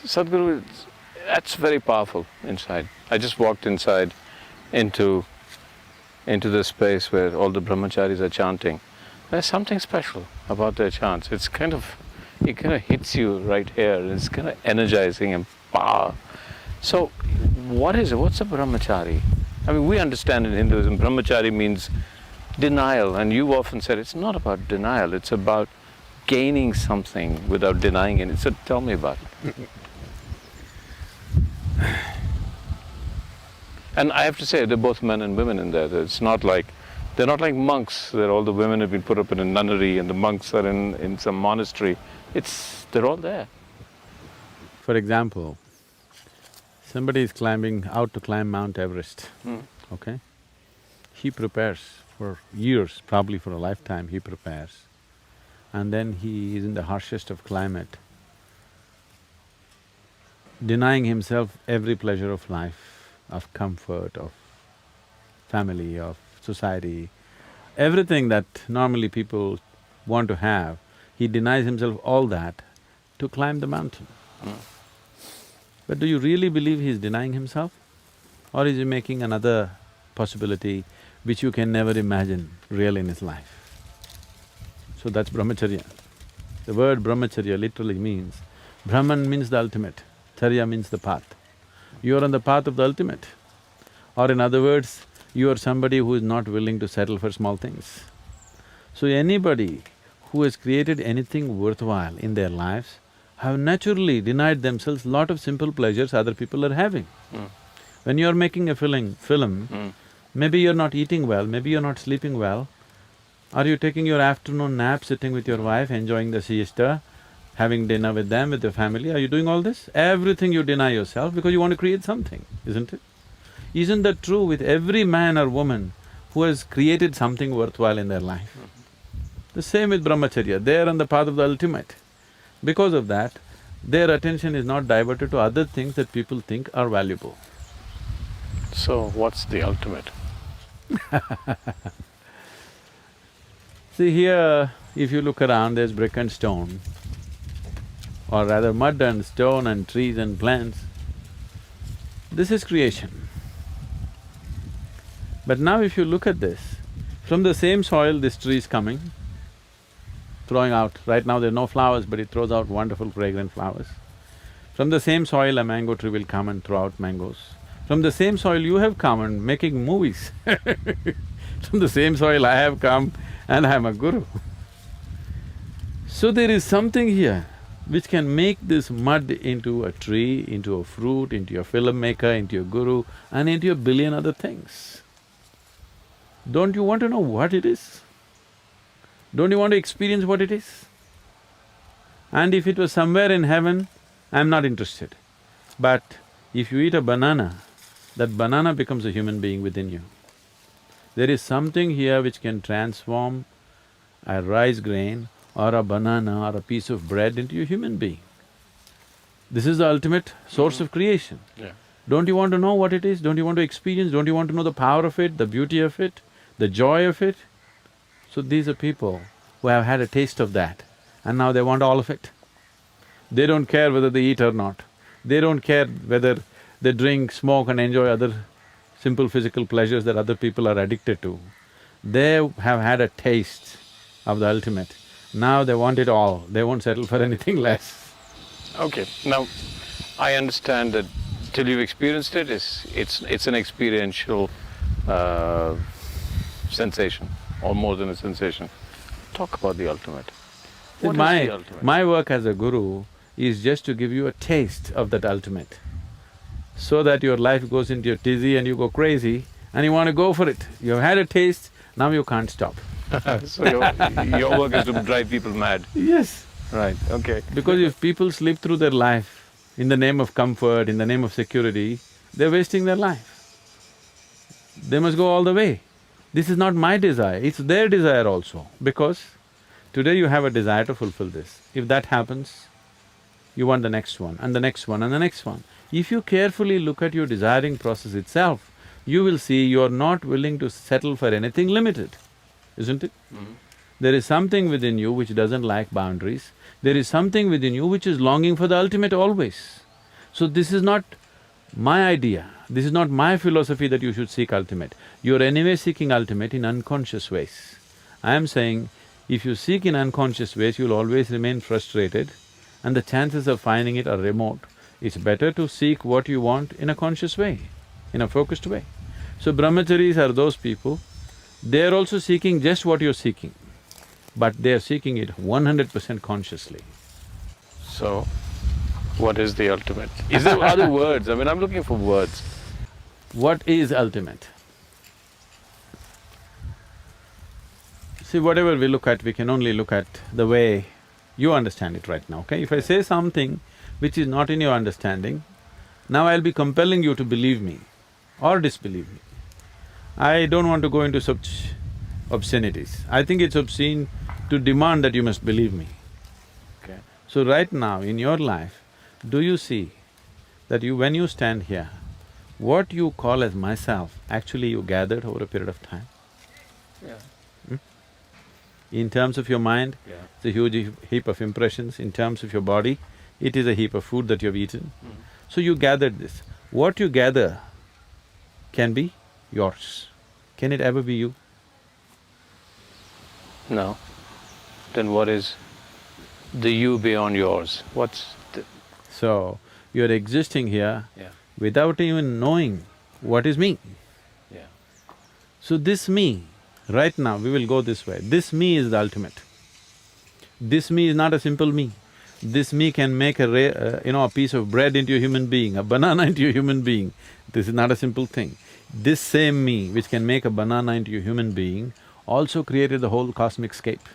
Sadhguru, that's very powerful inside. I just walked inside into the space where all the brahmacharis are chanting. There's something special about their chants. It kind of hits you right here. It's kind of energizing and power. So, what is it? What's a brahmachari? I mean, we understand in Hinduism, brahmachari means denial, and you've often said it's not about denial, it's about gaining something without denying it. So tell me about it. And I have to say, they're both men and women in there. It's not like, they're not like monks, that all the women have been put up in a nunnery and the monks are in some monastery. They're all there. For example, somebody is out to climb Mount Everest, okay? He prepares for years, probably for a lifetime he prepares. And then he is in the harshest of climate, denying himself every pleasure of life, of comfort, of family, of society, everything that normally people want to have, he denies himself all that to climb the mountain. But do you really believe he is denying himself? Or is he making another possibility which you can never imagine real in his life? So that's brahmacharya. The word brahmacharya literally means, Brahman means the ultimate, charya means the path. You are on the path of the ultimate. Or in other words, you are somebody who is not willing to settle for small things. So anybody who has created anything worthwhile in their lives have naturally denied themselves lot of simple pleasures other people are having. When you're making a film, maybe you're not eating well, maybe you're not sleeping well. Are you taking your afternoon nap, sitting with your wife, enjoying the siesta, having dinner with them, with the family? Are you doing all this? Everything you deny yourself because you want to create something, isn't it? Isn't that true with every man or woman who has created something worthwhile in their life? The same with brahmacharya, they're on the path of the ultimate. Because of that, their attention is not diverted to other things that people think are valuable. So, what's the ultimate? See here, if you look around, there's brick and stone, or rather mud and stone and trees and plants. This is creation. But now if you look at this, from the same soil this tree is coming, throwing out… right now there are no flowers, but it throws out wonderful fragrant flowers. From the same soil a mango tree will come and throw out mangoes. From the same soil you have come and making movies From the same soil I have come and I am a guru. So there is something here which can make this mud into a tree, into a fruit, into a filmmaker, into a guru and into a billion other things. Don't you want to know what it is? Don't you want to experience what it is? And if it was somewhere in heaven, I'm not interested. But if you eat a banana, that banana becomes a human being within you. There is something here which can transform a rice grain or a banana or a piece of bread into a human being. This is the ultimate source of creation. Yeah. Don't you want to know what it is? Don't you want to experience? Don't you want to know the power of it, the beauty of it, the joy of it? So these are people who have had a taste of that and now they want all of it. They don't care whether they eat or not. They don't care whether they drink, smoke and enjoy other simple physical pleasures that other people are addicted to. They have had a taste of the ultimate. Now they want it all, they won't settle for anything less. Okay, now I understand that till you've experienced it, it's an experiential sensation, or more than a sensation. Talk about the ultimate. What is the ultimate? My work as a guru is just to give you a taste of that ultimate, so that your life goes into a tizzy and you go crazy and you want to go for it. You've had a taste, now you can't stop. So your work is to drive people mad? Yes. Right, okay. Because if people slip through their life in the name of comfort, in the name of security, they're wasting their life. They must go all the way. This is not my desire, it's their desire also, because today you have a desire to fulfill this. If that happens, you want the next one and the next one and the next one. If you carefully look at your desiring process itself, you will see you are not willing to settle for anything limited, isn't it? There is something within you which doesn't like boundaries. There is something within you which is longing for the ultimate always. So this is not my idea, this is not my philosophy that you should seek ultimate. You're anyway seeking ultimate in unconscious ways. I am saying, if you seek in unconscious ways, you'll always remain frustrated and the chances of finding it are remote. It's better to seek what you want in a conscious way, in a focused way. So brahmacharis are those people, they're also seeking just what you're seeking, but they're seeking it 100% consciously. So, what is the ultimate? Is there other words? I mean, I'm looking for words. What is ultimate? See, whatever we look at, we can only look at the way you understand it right now, okay? If I say something which is not in your understanding, now I'll be compelling you to believe me or disbelieve me. I don't want to go into such obscenities. I think it's obscene to demand that you must believe me. Okay. So right now in your life, do you see that when you stand here, what you call as myself, actually you gathered over a period of time? Yeah. In terms of your mind, Yeah. it's a huge heap of impressions. In terms of your body, it is a heap of food that you have eaten. So you gathered this. What you gather can be yours. Can it ever be you? No. Then what is the you beyond yours? What's the… So, you're existing here Yeah. without even knowing what is me. Yeah. So this me, right now we will go this way, this me is the ultimate. This me is not a simple me. This me can make a piece of bread into a human being, a banana into a human being. This is not a simple thing. This same me which can make a banana into a human being also created the whole cosmic scape.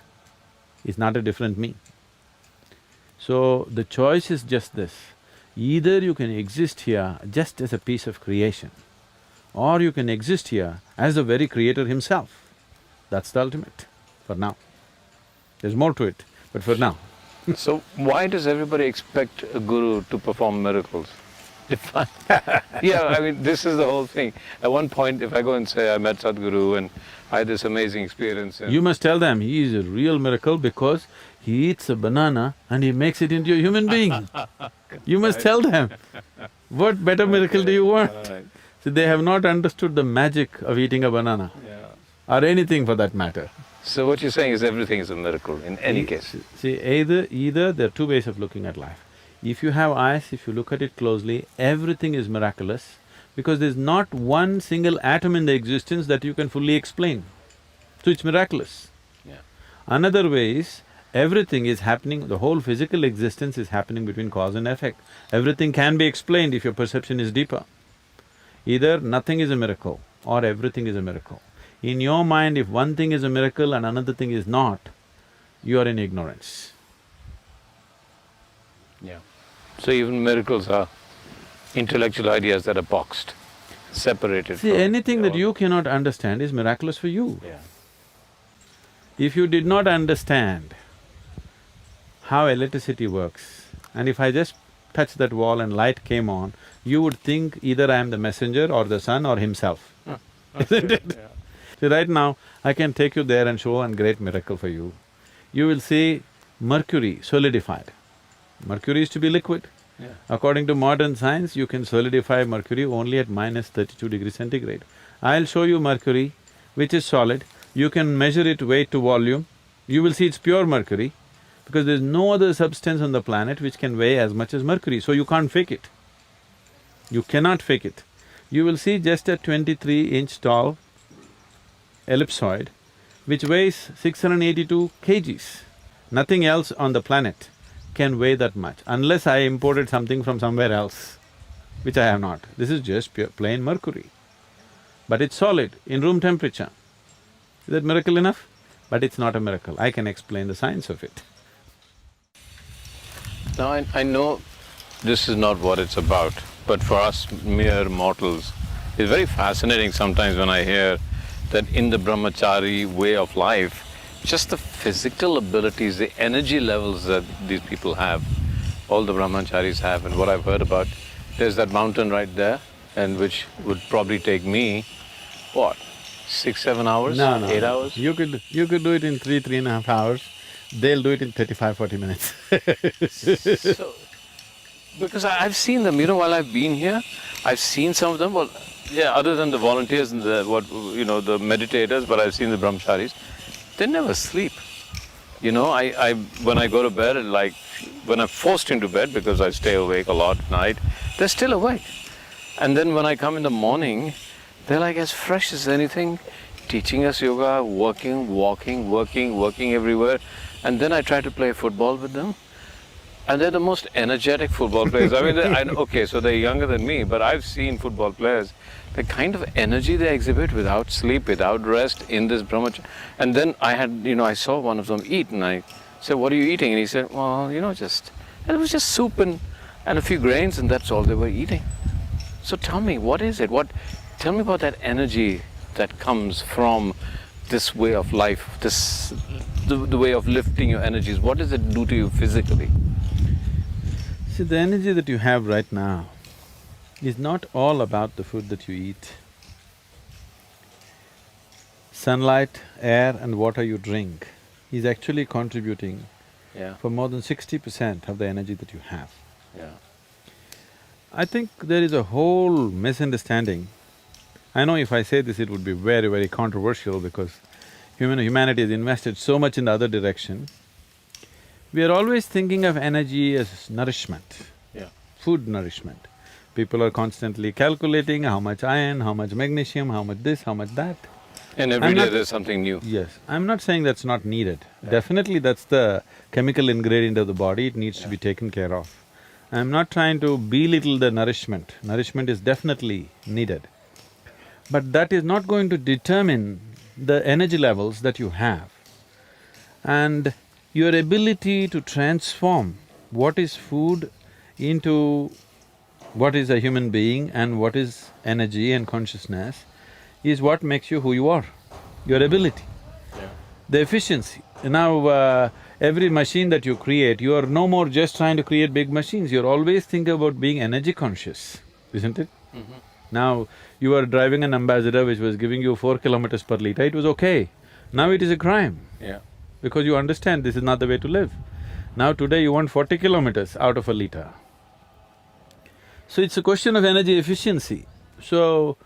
It's not a different me. So the choice is just this, either you can exist here just as a piece of creation, or you can exist here as the very creator himself. That's the ultimate, for now. There's more to it, but for now. So why does everybody expect a guru to perform miracles? Define… Yeah, I mean, this is the whole thing. At one point, if I go and say I met Sadhguru and I had this amazing experience and… You must tell them he is a real miracle because he eats a banana and he makes it into a human being. You must tell them. What better miracle do you want? Right. See, they have not understood the magic of eating a banana, Yeah. or anything for that matter. So what you're saying is everything is a miracle in any case. See, either there are two ways of looking at life. If you have eyes, if you look at it closely, everything is miraculous because there's not one single atom in the existence that you can fully explain. So it's miraculous. Yeah. Another way is, everything is happening, the whole physical existence is happening between cause and effect. Everything can be explained if your perception is deeper. Either nothing is a miracle or everything is a miracle. In your mind, if one thing is a miracle and another thing is not, you are in ignorance. Yeah. So even miracles are intellectual ideas that are boxed, separated See, from… anything that you cannot understand is miraculous for you. Yeah. If you did not understand how electricity works, and if I just touched that wall and light came on, you would think either I am the messenger or the sun or himself, isn't it? Yeah. See, right now, I can take you there and show a great miracle for you. You will see mercury solidified. Mercury is to be liquid. Yeah. According to modern science, you can solidify mercury only at -32°C. I'll show you mercury, which is solid. You can measure it weight to volume. You will see it's pure mercury, because there's no other substance on the planet which can weigh as much as mercury, so you can't fake it. You cannot fake it. You will see just a 23-inch tall ellipsoid which weighs 682 kgs. Nothing else on the planet can weigh that much, unless I imported something from somewhere else, which I have not. This is just pure, plain mercury. But it's solid, in room temperature. Is that miracle enough? But it's not a miracle, I can explain the science of it. Now I know this is not what it's about, but for us mere mortals, it's very fascinating sometimes when I hear that in the brahmachari way of life, just the physical abilities, the energy levels that these people have, all the brahmacharis have, and what I've heard about, there's that mountain right there, and which would probably take me, what, 6–7 hours? No. 8 hours? You could do it in 3–3.5 hours. They'll do it in 35–40 minutes. So, Because I've seen them, while I've been here, I've seen some of them. Well, yeah, other than the volunteers and the meditators, but I've seen the brahmacharis. They never sleep. I when I go to bed, like when I'm forced into bed because I stay awake a lot at night, they're still awake. And then when I come in the morning, they're like as fresh as anything, teaching us yoga, working, walking, working everywhere. And then I try to play football with them. And they're the most energetic football players. I mean, okay, so they're younger than me, but I've seen football players, the kind of energy they exhibit without sleep, without rest in this brahmacharya. And then I saw one of them eat, and I said, "What are you eating?" And he said, "Well, and it was just soup and a few grains, and that's all they were eating." So tell me, what is it? Tell me about that energy that comes from this way of life, the way of lifting your energies. What does it do to you physically? See, the energy that you have right now is not all about the food that you eat. Sunlight, air and water you drink is actually contributing for more than 60% of the energy that you have. Yeah. I think there is a whole misunderstanding. I know if I say this, it would be very, very controversial because humanity has invested so much in the other direction. We are always thinking of energy as nourishment, food nourishment. People are constantly calculating how much iron, how much magnesium, how much this, how much that. And every day there's something new. Yes, I'm not saying that's not needed. Definitely that's the chemical ingredient of the body, it needs to be taken care of. I'm not trying to belittle the nourishment. Nourishment is definitely needed. But that is not going to determine the energy levels that you have. And your ability to transform what is food into what is a human being and what is energy and consciousness is what makes you who you are, your ability, the efficiency. Now, every machine that you create, you are no more just trying to create big machines, you're always thinking about being energy conscious, isn't it? Now, you are driving an Ambassador which was giving you 4 kilometers per liter, it was okay. Now it is a crime. Because you understand this is not the way to live. Now today you want 40 kilometers out of a liter. So it's a question of energy efficiency. So,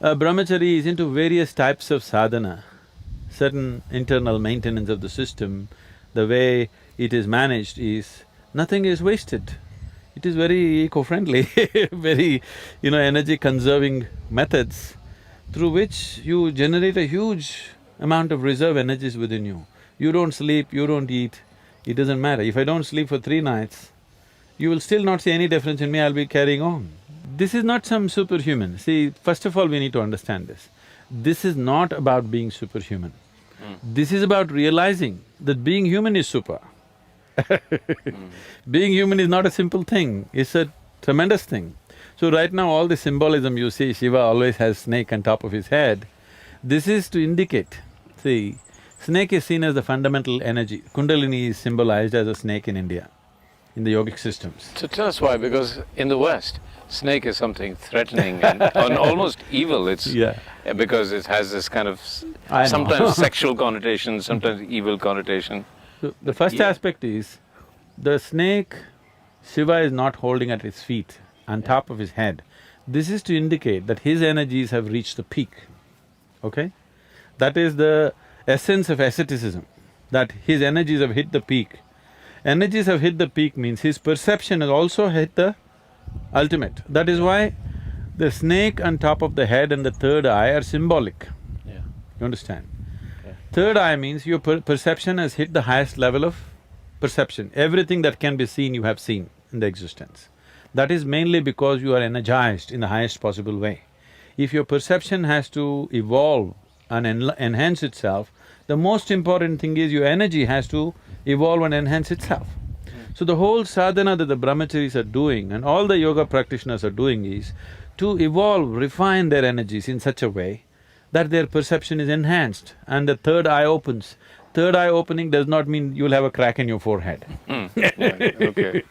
brahmachari is into various types of sadhana, certain internal maintenance of the system. The way it is managed is, nothing is wasted. It is very eco-friendly, very, energy-conserving methods through which you generate a huge amount of reserve energies within you. You don't sleep, you don't eat, it doesn't matter. If I don't sleep for 3 nights, you will still not see any difference in me, I'll be carrying on. This is not some superhuman. See, first of all, we need to understand this. This is not about being superhuman. This is about realizing that being human is super. Being human is not a simple thing, it's a tremendous thing. So right now all the symbolism you see, Shiva always has snake on top of his head, this is to indicate, see, snake is seen as the fundamental energy. Kundalini is symbolized as a snake in India, in the yogic systems. So tell us why, because in the West, snake is something threatening and almost evil. Because it has this kind of sometimes sexual connotation, sometimes evil connotation. So the first aspect is, the snake, Shiva is not holding at his feet, on top of his head. This is to indicate that his energies have reached the peak, okay? That is the essence of asceticism, that his energies have hit the peak. Energies have hit the peak means his perception has also hit the ultimate. That is why the snake on top of the head and the third eye are symbolic. You understand? Third eye means your perception has hit the highest level of perception. Everything that can be seen, you have seen in the existence. That is mainly because you are energized in the highest possible way. If your perception has to evolve and enhance itself, the most important thing is your energy has to evolve and enhance itself. So the whole sadhana that the brahmacharis are doing and all the yoga practitioners are doing is to evolve, refine their energies in such a way that their perception is enhanced and the third eye opens. Third eye opening does not mean you'll have a crack in your forehead. Okay.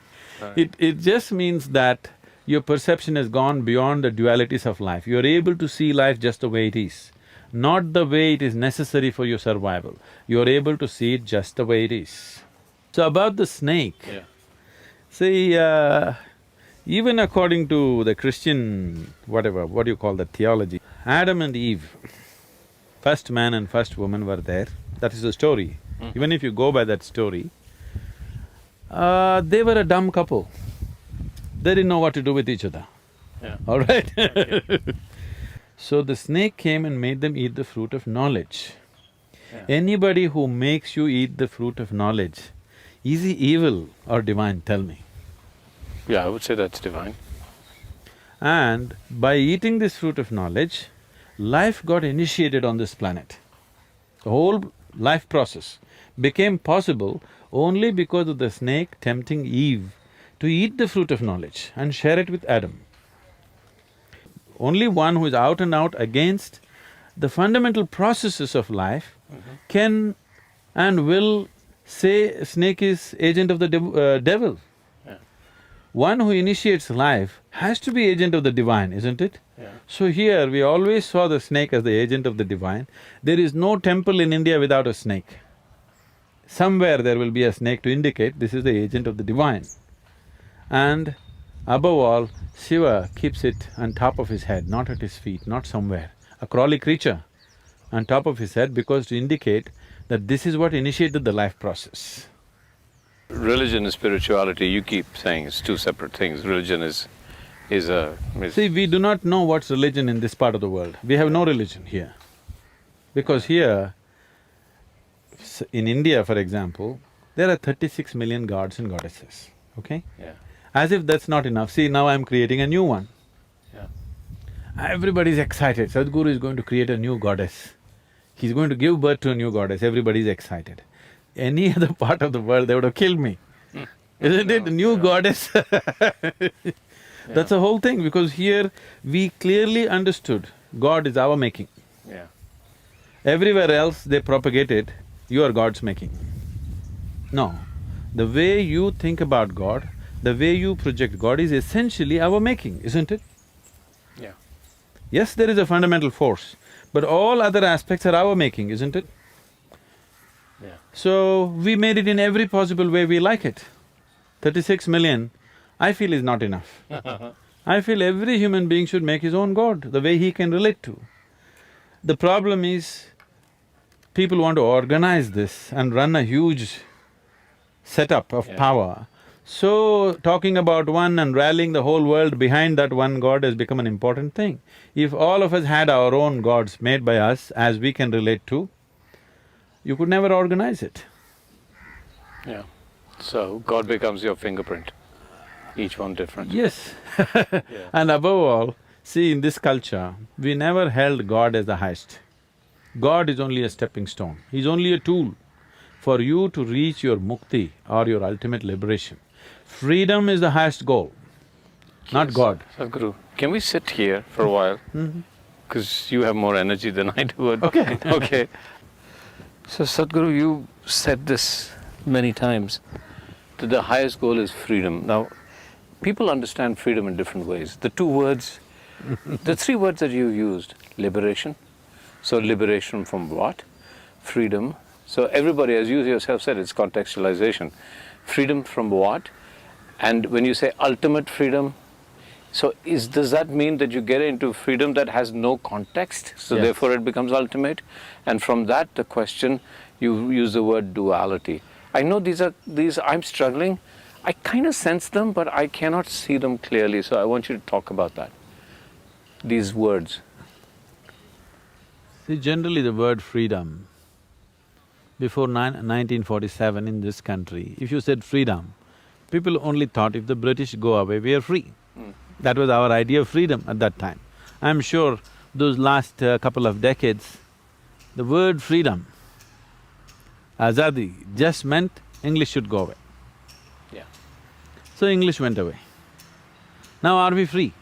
It just means that your perception has gone beyond the dualities of life. You're able to see life just the way it is, not the way it is necessary for your survival. You're able to see it just the way it is. So about the snake, see, Even according to the Christian, whatever, what do you call that theology, Adam and Eve, first man and first woman were there, that is the story. Even if you go by that story, they were a dumb couple. They didn't know what to do with each other. Yeah. All right? Okay. So the snake came and made them eat the fruit of knowledge. Yeah. Anybody who makes you eat the fruit of knowledge, is he evil or divine, tell me? Yeah, I would say that's divine. And by eating this fruit of knowledge, life got initiated on this planet. The whole life process became possible only because of the snake tempting Eve to eat the fruit of knowledge and share it with Adam. Only one who is out and out against the fundamental processes of life can and will say snake is agent of the devil. Yeah. One who initiates life has to be agent of the divine, isn't it? Yeah. So here we always saw the snake as the agent of the divine. There is no temple in India without a snake. Somewhere there will be a snake to indicate this is the agent of the divine. And above all, Shiva keeps it on top of his head, not at his feet, not somewhere. A crawly creature on top of his head because to indicate that this is what initiated the life process. Religion and spirituality, you keep saying it's two separate things. Religion is See, we do not know what's religion in this part of the world. We have no religion here. Because here, in India, for example, there are 36 million gods and goddesses, okay? Yeah. As if that's not enough, see, now I'm creating a new one. Yeah. Everybody's excited, Sadhguru is going to create a new goddess. He's going to give birth to a new goddess, everybody's excited. Any other part of the world, they would have killed me. Isn't it? New goddess That's the whole thing, because here we clearly understood God is our making. Yeah. Everywhere else they propagated, you are God's making. No, the way you think about God, the way you project God is essentially our making, isn't it? Yeah. Yes, there is a fundamental force, but all other aspects are our making, isn't it? Yeah. So, we made it in every possible way we like it. 36 million, I feel is not enough. I feel every human being should make his own God, the way he can relate to. The problem is, people want to organize this and run a huge setup of power. So, talking about one and rallying the whole world behind that one God has become an important thing. If all of us had our own gods made by us as we can relate to, you could never organize it. Yeah. So God becomes your fingerprint, each one different. Yes. Yeah. And above all, see, in this culture, we never held God as the highest. God is only a stepping stone, He's only a tool for you to reach your mukti or your ultimate liberation. Freedom is the highest goal, not God. Sadhguru, can we sit here for a while? Because you have more energy than I do. Okay. Okay. So Sadhguru, you said this many times, that the highest goal is freedom. Now, people understand freedom in different ways. The two words, the three words that you used, liberation. So liberation from what? Freedom. So everybody, as you yourself said, it's contextualization. Freedom from what? And when you say ultimate freedom, so does that mean that you get into freedom that has no context, so Yes. therefore it becomes ultimate? And from that, the question, you use the word duality. I know I'm struggling, I kind of sense them, but I cannot see them clearly, so I want you to talk about that, these words. See, generally the word freedom, before 1947 in this country, if you said freedom, people only thought if the British go away, we are free. That was our idea of freedom at that time. I'm sure those last couple of decades, the word freedom, azadi, just meant English should go away. Yeah. So English went away. Now are we free?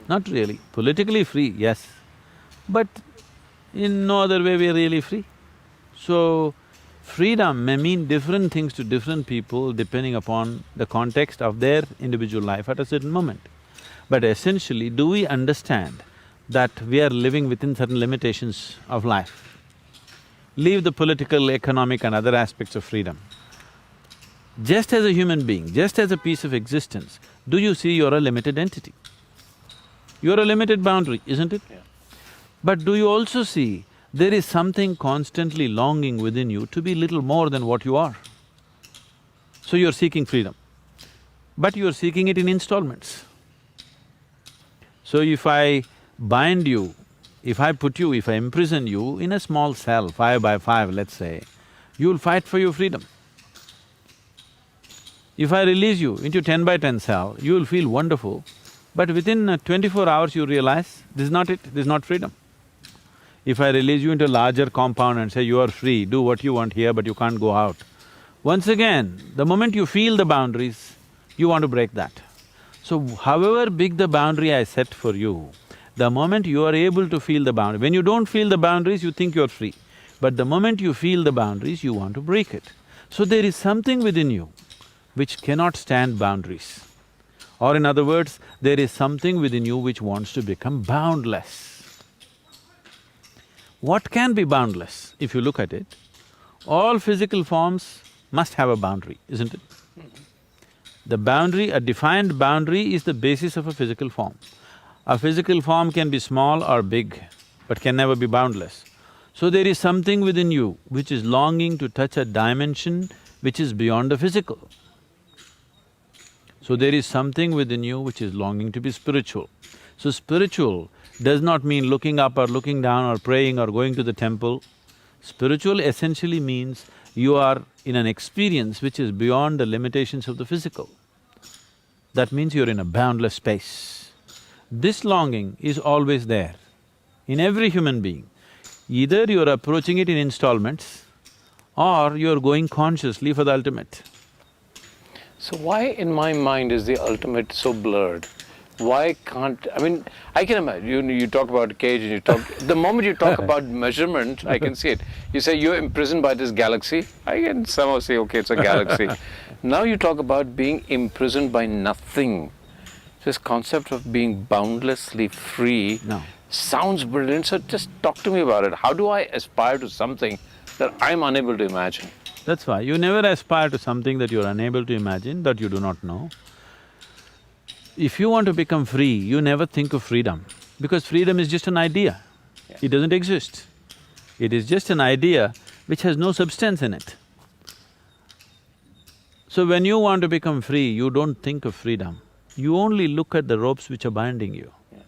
Not really. Politically free, yes, but in no other way we are really free. So, freedom may mean different things to different people depending upon the context of their individual life at a certain moment. But essentially, do we understand that we are living within certain limitations of life? Leave the political, economic and other aspects of freedom. Just as a human being, just as a piece of existence, do you see you're a limited entity? You're a limited boundary, isn't it? Yeah. But do you also see there is something constantly longing within you to be little more than what you are? So you're seeking freedom, but you're seeking it in installments. So if I bind you, if I put you, if I imprison you in a small cell, 5 by 5, let's say, you'll fight for your freedom. If I release you into 10 by 10 cell, you will feel wonderful, but within 24 hours you realize, this is not it, this is not freedom. If I release you into a larger compound and say, you are free, do what you want here but you can't go out, once again, the moment you feel the boundaries, you want to break that. So however big the boundary I set for you, the moment you are able to feel the boundary, when you don't feel the boundaries, you think you're free. But the moment you feel the boundaries, you want to break it. So there is something within you which cannot stand boundaries. Or in other words, there is something within you which wants to become boundless. What can be boundless? If you look at it, all physical forms must have a boundary, isn't it? The boundary, a defined boundary is the basis of a physical form. A physical form can be small or big, but can never be boundless. So there is something within you which is longing to touch a dimension which is beyond the physical. So there is something within you which is longing to be spiritual. So spiritual does not mean looking up or looking down or praying or going to the temple. Spiritual essentially means you are in an experience which is beyond the limitations of the physical. That means you're in a boundless space. This longing is always there in every human being. Either you're approaching it in installments or you're going consciously for the ultimate. So why in my mind is the ultimate so blurred? Why can't… I mean, I can imagine, you talk about a cage and you talk… the moment you talk about measurement, I can see it. You say you're imprisoned by this galaxy, I can somehow say, okay, it's a galaxy. Now you talk about being imprisoned by nothing. This concept of being boundlessly free sounds brilliant, so just talk to me about it. How do I aspire to something that I'm unable to imagine? That's why you never aspire to something that you're unable to imagine, that you do not know. If you want to become free, you never think of freedom, because freedom is just an idea. Yeah. It doesn't exist. It is just an idea which has no substance in it. So when you want to become free, you don't think of freedom. You only look at the ropes which are binding you. Yeah.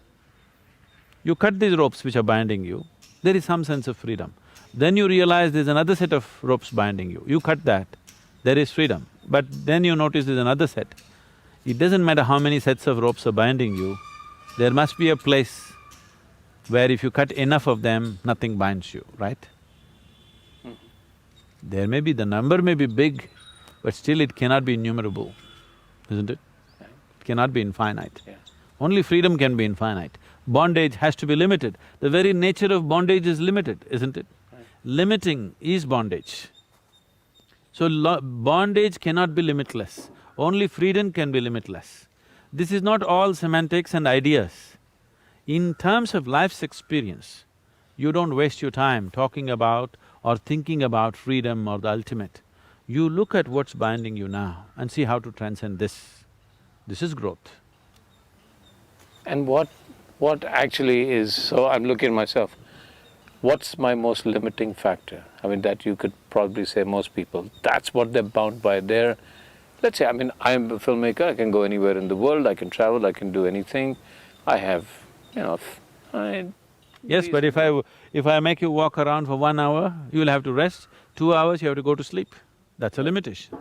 You cut these ropes which are binding you, there is some sense of freedom. Then you realize there's another set of ropes binding you. You cut that, there is freedom. But then you notice there's another set. It doesn't matter how many sets of ropes are binding you, there must be a place where if you cut enough of them, nothing binds you, right? There may be… the number may be big, but still it cannot be innumerable, isn't it? It cannot be infinite. Yeah. Only freedom can be infinite. Bondage has to be limited. The very nature of bondage is limited, isn't it? Limiting is bondage. So bondage cannot be limitless, only freedom can be limitless. This is not all semantics and ideas. In terms of life's experience, you don't waste your time talking about or thinking about freedom or the ultimate. You look at what's binding you now and see how to transcend this. This is growth. And what actually is… so I'm looking at myself, what's my most limiting factor? I mean, that you could probably say most people, that's what they're bound by. They're… let's say, I mean, I'm a filmmaker, I can go anywhere in the world, I can travel, I can do anything. I have, Yes, but if I make you walk around for 1 hour, you'll have to rest. 2 hours, you have to go to sleep. That's a limitation.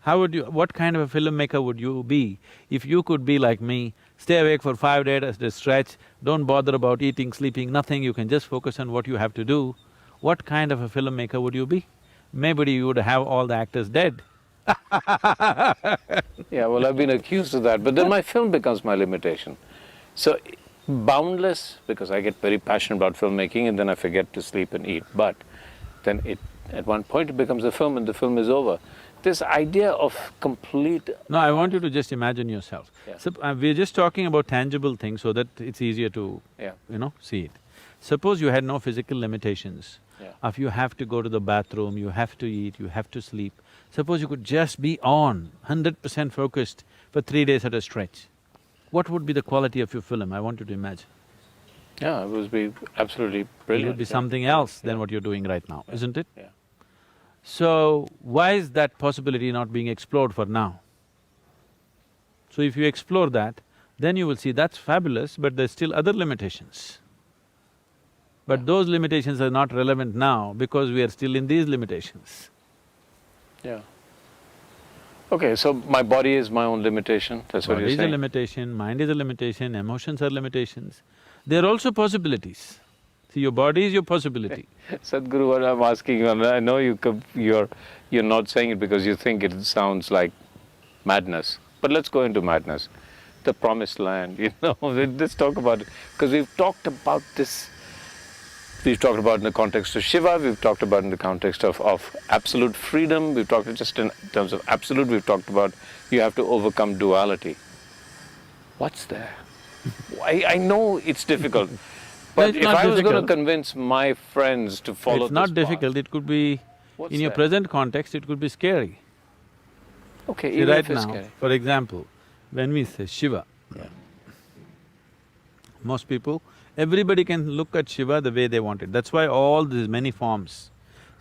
How would you… what kind of a filmmaker would you be if you could be like me, stay awake for 5 days at a stretch, don't bother about eating, sleeping, nothing, you can just focus on what you have to do? What kind of a filmmaker would you be? Maybe you would have all the actors dead. Yeah, well, I've been accused of that, but then my film becomes my limitation. So, boundless, because I get very passionate about filmmaking and then I forget to sleep and eat, but then at one point it becomes a film and the film is over. This idea of complete… No, I want you to just imagine yourself. Yeah. So, we're just talking about tangible things so that it's easier to, see it. Suppose you had no physical limitations. Yeah. If you have to go to the bathroom, you have to eat, you have to sleep. suppose you could just be on, 100% focused for 3 days at a stretch, what would be the quality of your film? I want you to imagine. Yeah, it would be absolutely It brilliant. would be yeah. something else than Yeah. what you're doing right now, isn't it? Yeah. So, why is that possibility not being explored for now? So if you explore that, then you will see that's fabulous, but there's still other limitations. But those limitations are not relevant now because we are still in these limitations. Yeah. Okay, so my body is my own limitation, that's what Body you're is a saying? limitation, mind is a limitation, emotions are limitations. They're also possibilities. See, your body is your possibility. Sadhguru, what I'm asking you, and I know you're not saying it because you think it sounds like madness, but let's go into madness. The promised land, let's talk about it, because we've talked about this. We've talked about in the context of Shiva, we've talked about in the context of absolute freedom, we've talked just in terms of absolute, we've talked about you have to overcome duality. What's there? I know it's difficult, but it's if not I was going to difficult. convince my friends to follow It's not this path, difficult, it could be… what's in your there? present context, it could be scary. Okay, See, even right if it's now, scary. for example, when we say Shiva, Yeah. most people, everybody can look at Shiva the way they want it. That's why all these many forms.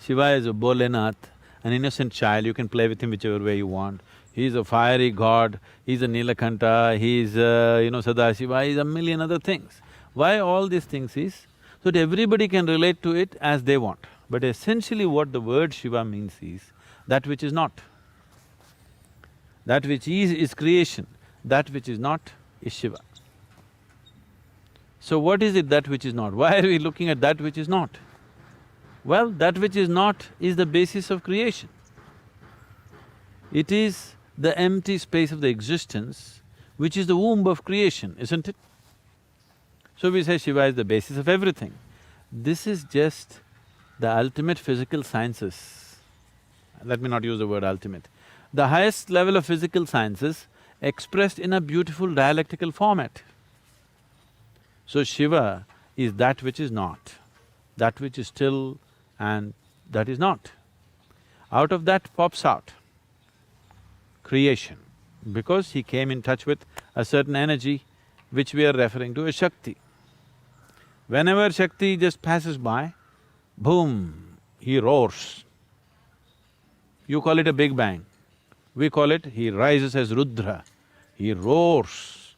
Shiva is a Bholenath, an innocent child, you can play with him whichever way you want. He's a fiery god, he's a Nilakanta, he's Sadashiva, he's a million other things. Why all these things is, so that everybody can relate to it as they want. But essentially what the word Shiva means is, that which is not. That which is creation, that which is not is Shiva. So what is it that which is not? Why are we looking at that which is not? Well, that which is not is the basis of creation. It is the empty space of the existence which is the womb of creation, isn't it? So we say Shiva is the basis of everything. This is just the ultimate physical sciences. Let me not use the word ultimate. The highest level of physical sciences expressed in a beautiful dialectical format. So Shiva is that which is not, that which is still and that is not. Out of that pops out creation, because he came in touch with a certain energy which we are referring to as Shakti. Whenever Shakti just passes by, boom, he roars. You call it a big bang, we call it he rises as Rudra, he roars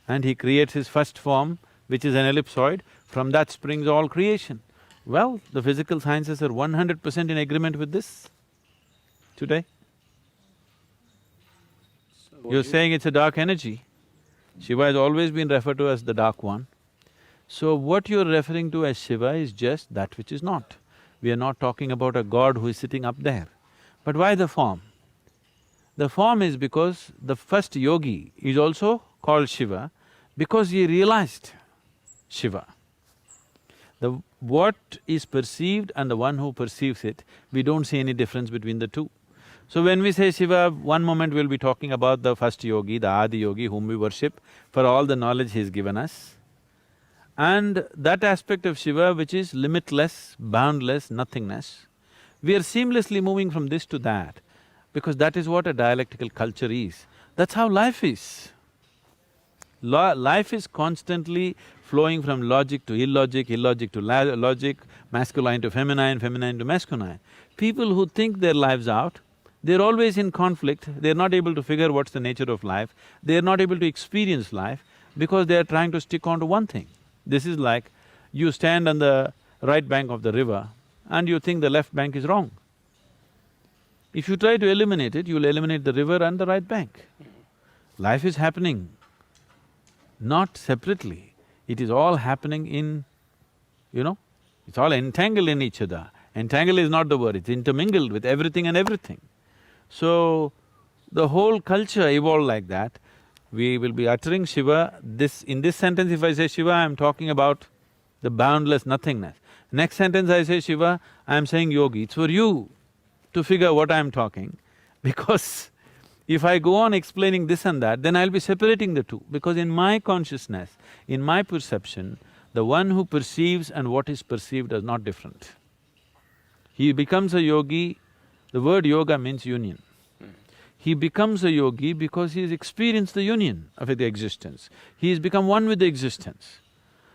and he creates his first form, which is an ellipsoid, from that springs all creation. Well, the physical sciences are 100% in agreement with this today. You're saying it's a dark energy. Shiva has always been referred to as the dark one. So what you're referring to as Shiva is just that which is not. We are not talking about a god who is sitting up there. But why the form? The form is because the first yogi is also called Shiva because he realized Shiva. What is perceived and the one who perceives it, we don't see any difference between the two. So when we say Shiva, one moment we'll be talking about the first yogi, the Adi yogi whom we worship for all the knowledge he's given us. And that aspect of Shiva which is limitless, boundless, nothingness, we are seamlessly moving from this to that because that is what a dialectical culture is. That's how life is. Life is constantly flowing from logic to illogic, illogic to logic, masculine to feminine, feminine to masculine. People who think their lives out, they're always in conflict, they're not able to figure what's the nature of life, they're not able to experience life because they're trying to stick on to one thing. This is like you stand on the right bank of the river and you think the left bank is wrong. If you try to eliminate it, you'll eliminate the river and the right bank. Life is happening not separately, it is all happening in, it's all entangled in each other. Entangled is not the word, it's intermingled with everything and everything. So, the whole culture evolved like that. We will be uttering Shiva, in this sentence if I say Shiva, I'm talking about the boundless nothingness. Next sentence I say Shiva, I'm saying Yogi. It's for you to figure what I'm talking, because if I go on explaining this and that, then I'll be separating the two, because in my consciousness, in my perception, the one who perceives and what is perceived are not different. He becomes a yogi The word yoga means union. He becomes a yogi because he has experienced the union of the existence. He has become one with the existence.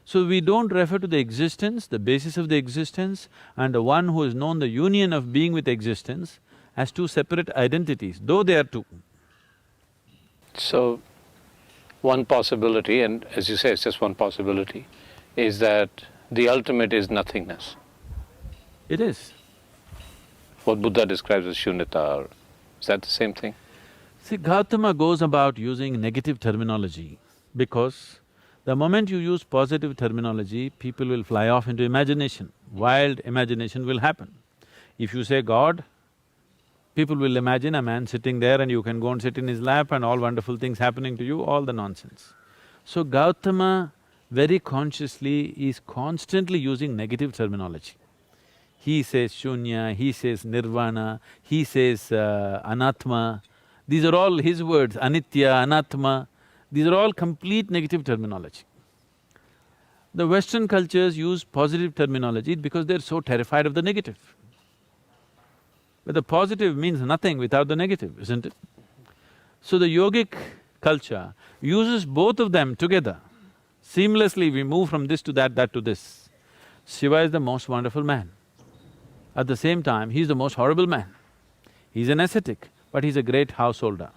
So we don't refer to the existence, the basis of the existence, and the one who has known the union of being with existence as two separate identities, though they are two. So, one possibility, and as you say, it's just one possibility, is that the ultimate is nothingness. It is. What Buddha describes as shunyata, or is that the same thing? See, Gautama goes about using negative terminology because the moment you use positive terminology, people will fly off into imagination. Wild imagination will happen. If you say God, people will imagine a man sitting there and you can go and sit in his lap and all wonderful things happening to you, all the nonsense. So Gautama very consciously is constantly using negative terminology. He says shunya, he says nirvana, he says anatma. These are all his words, anitya, anatma. These are all complete negative terminology. The Western cultures use positive terminology because they're so terrified of the negative. But the positive means nothing without the negative, isn't it? So the yogic culture uses both of them together. Seamlessly we move from this to that to this. Shiva is the most wonderful man. At the same time, he's the most horrible man. He's an ascetic, but he's a great householder.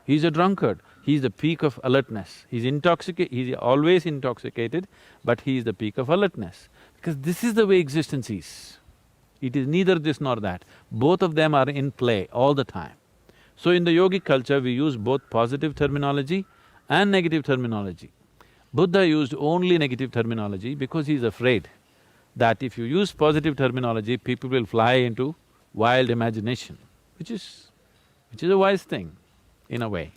He's a drunkard, he's the peak of alertness. He's always intoxicated, but he is the peak of alertness. Because this is the way existence is. It is neither this nor that. Both of them are in play all the time. So in the yogic culture, we use both positive terminology and negative terminology. Buddha used only negative terminology because he's afraid that if you use positive terminology, people will fly into wild imagination, which is a wise thing, in a way.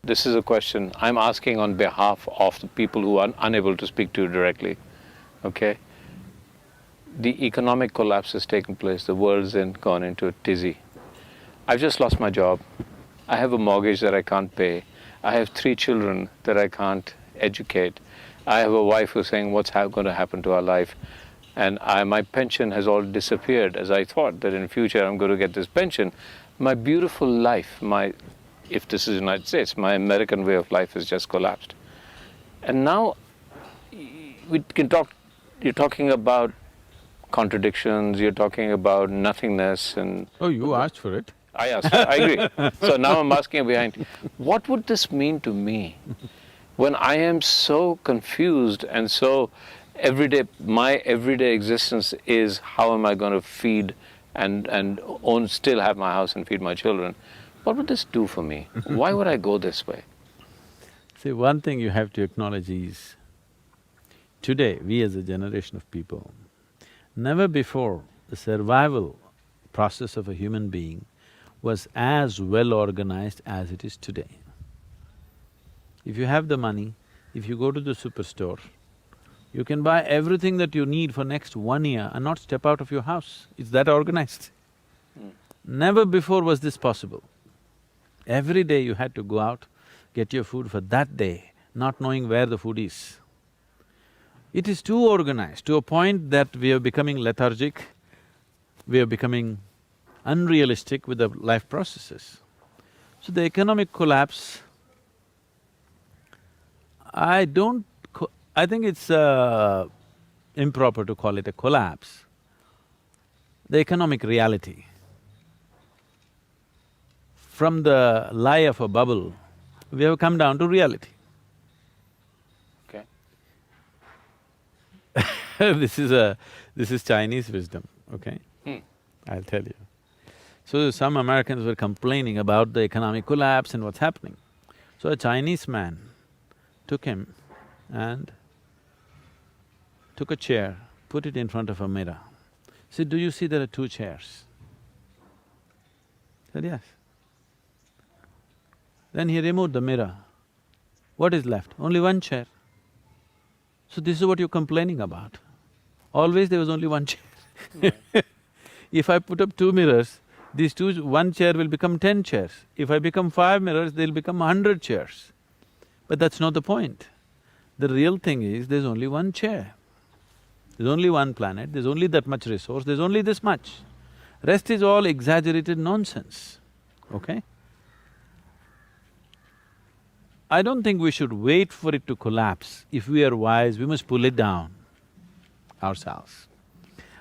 This is a question I'm asking on behalf of the people who are unable to speak to you directly, okay? The economic collapse has taken place, the world's gone into a tizzy. I've just lost my job, I have a mortgage that I can't pay, I have 3 children that I can't educate, I have a wife who's saying, what's going to happen to our life? And my pension has all disappeared, as I thought that in future I'm going to get this pension. My beautiful life, if this is the United States, my American way of life has just collapsed. And now we can talk, you're talking about contradictions, you're talking about nothingness and… Oh, you asked for it. I asked, I agree. So now I'm asking behind, what would this mean to me when I am so confused and so my everyday existence is how am I going to feed and still have my house and feed my children? What would this do for me? Why would I go this way? See, one thing you have to acknowledge is, today, we as a generation of people, never before the survival process of a human being was as well organized as it is today. If you have the money, if you go to the superstore, you can buy everything that you need for next 1 year and not step out of your house. It's that organized. Never before was this possible. Every day you had to go out, get your food for that day, not knowing where the food is. It is too organized to a point that we are becoming lethargic, we are becoming unrealistic with the life processes. So the economic collapse, I think it's improper to call it a collapse. The economic reality. From the lie of a bubble, we have come down to reality. Okay. This is Chinese wisdom, okay? I'll tell you. So some Americans were complaining about the economic collapse and what's happening. So a Chinese man took him and took a chair, put it in front of a mirror. Said, do you see there are 2 chairs? Said, yes. Then he removed the mirror. What is left? Only 1 chair. So this is what you're complaining about. Always there was only 1 chair. If I put up 2 mirrors, these 1 chair will become 10 chairs. If I become 5 mirrors, they'll become 100 chairs. But that's not the point. The real thing is, there's only 1 chair. There's only 1 planet, there's only that much resource, there's only this much. Rest is all exaggerated nonsense, okay? I don't think we should wait for it to collapse. If we are wise, we must pull it down ourselves.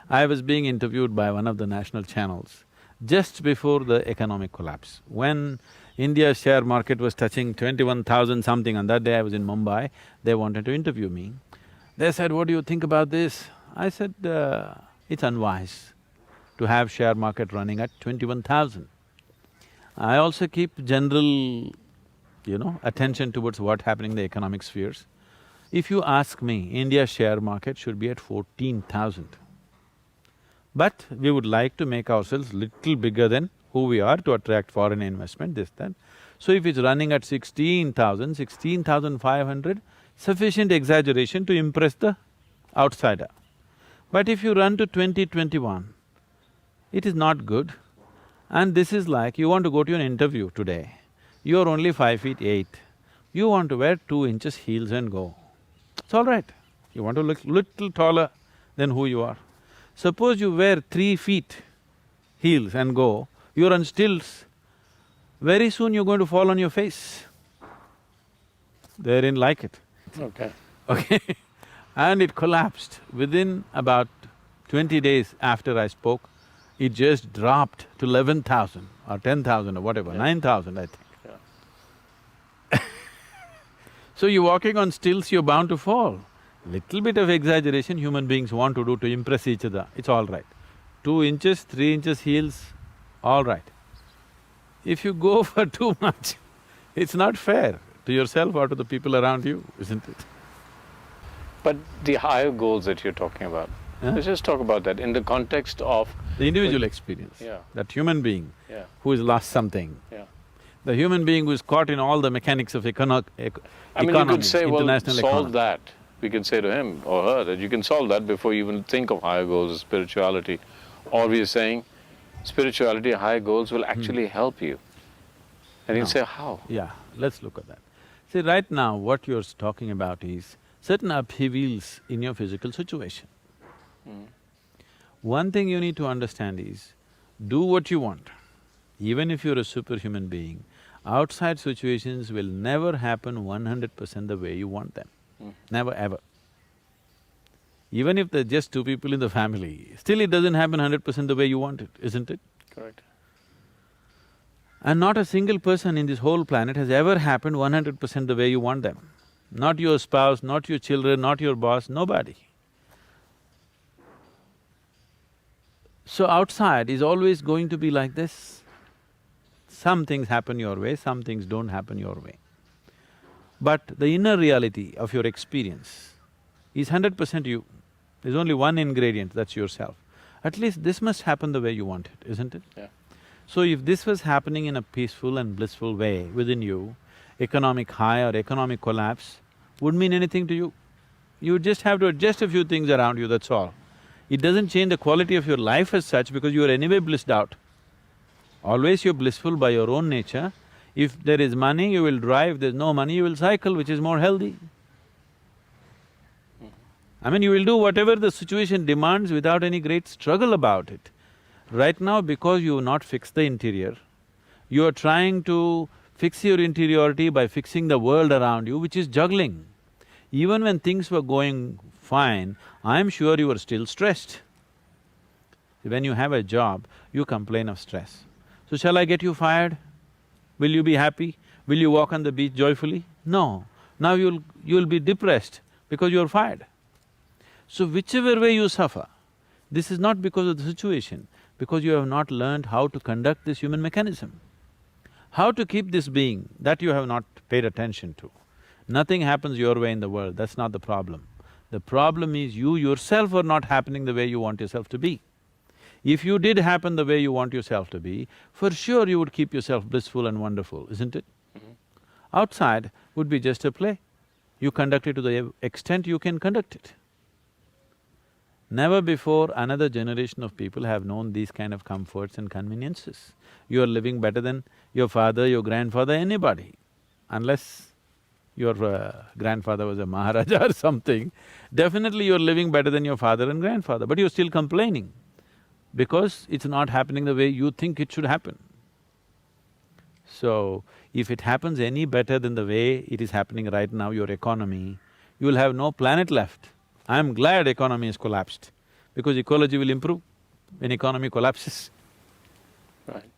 I was being interviewed by one of the national channels just before the economic collapse. When India's share market was touching 21,000 something, on that day I was in Mumbai, they wanted to interview me. They said, "What do you think about this?" I said, "It's unwise to have share market running at 21,000. I also keep general, attention towards what's happening in the economic spheres. If you ask me, India's share market should be at 14,000. But we would like to make ourselves little bigger than who we are to attract foreign investment, this, that. So if it's running at 16,000, 16,500, sufficient exaggeration to impress the outsider. But if you run to 20, 21, it is not good. And this is like, you want to go to an interview today, you're only 5'8", you want to wear 2 inches heels and go. It's all right. You want to look little taller than who you are. Suppose you wear 3 feet heels and go, you're on stilts, very soon you're going to fall on your face. They didn't like it. Okay. Okay? And it collapsed. Within about 20 days after I spoke, it just dropped to 11,000 or 10,000 or whatever, 9,000 I think. Yeah. So you're walking on stilts, you're bound to fall. Little bit of exaggeration human beings want to do to impress each other, it's all right. 2 inches, 3 inches heels, all right. If you go for too much, it's not fair to yourself or to the people around you, isn't it? But the higher goals that you're talking about, let's just talk about that in the context of… The individual experience, Yeah. that human being Yeah, who has lost something, yeah. the human being who is caught in all the mechanics of I mean, you economy, could say, well, international solve economy. that. We can say to him or her that you can solve that before you even think of higher goals of spirituality. Or we are saying, spirituality, higher goals will actually help you. And he'll say, how? Yeah, let's look at that. See, right now what you're talking about is certain upheavals in your physical situation. One thing you need to understand is, do what you want. Even if you're a superhuman being, outside situations will never happen 100% the way you want them. Never ever. Even if there's just 2 people in the family, still it doesn't happen 100% the way you want it, isn't it? Correct. And not a single person in this whole planet has ever happened 100% the way you want them. Not your spouse, not your children, not your boss, nobody. So outside is always going to be like this. Some things happen your way, some things don't happen your way. But the inner reality of your experience is 100% you. There's only one ingredient, that's yourself. At least this must happen the way you want it, isn't it? Yeah. So if this was happening in a peaceful and blissful way within you, economic high or economic collapse wouldn't mean anything to you. You just have to adjust a few things around you, that's all. It doesn't change the quality of your life as such because you are anyway blissed out. Always you're blissful by your own nature. If there is money, you will drive, if there's no money, you will cycle, which is more healthy. I mean, you will do whatever the situation demands without any great struggle about it. Right now, because you have not fixed the interior, you are trying to fix your interiority by fixing the world around you, which is juggling. Even when things were going fine, I'm sure you were still stressed. When you have a job, you complain of stress. So shall I get you fired? Will you be happy? Will you walk on the beach joyfully? No. Now you'll be depressed because you're fired. So whichever way you suffer, this is not because of the situation, because you have not learned how to conduct this human mechanism. How to keep this being, that you have not paid attention to. Nothing happens your way in the world, that's not the problem. The problem is you yourself are not happening the way you want yourself to be. If you did happen the way you want yourself to be, for sure you would keep yourself blissful and wonderful, isn't it? Outside would be just a play. You conduct it to the extent you can conduct it. Never before another generation of people have known these kind of comforts and conveniences. You are living better than your father, your grandfather, anybody. Unless your grandfather was a Maharaja or something, definitely you're living better than your father and grandfather, but you're still complaining. because it's not happening the way you think it should happen. So, if it happens any better than the way it is happening right now, your economy, you will have no planet left. I'm glad economy has collapsed, because ecology will improve when economy collapses. Right.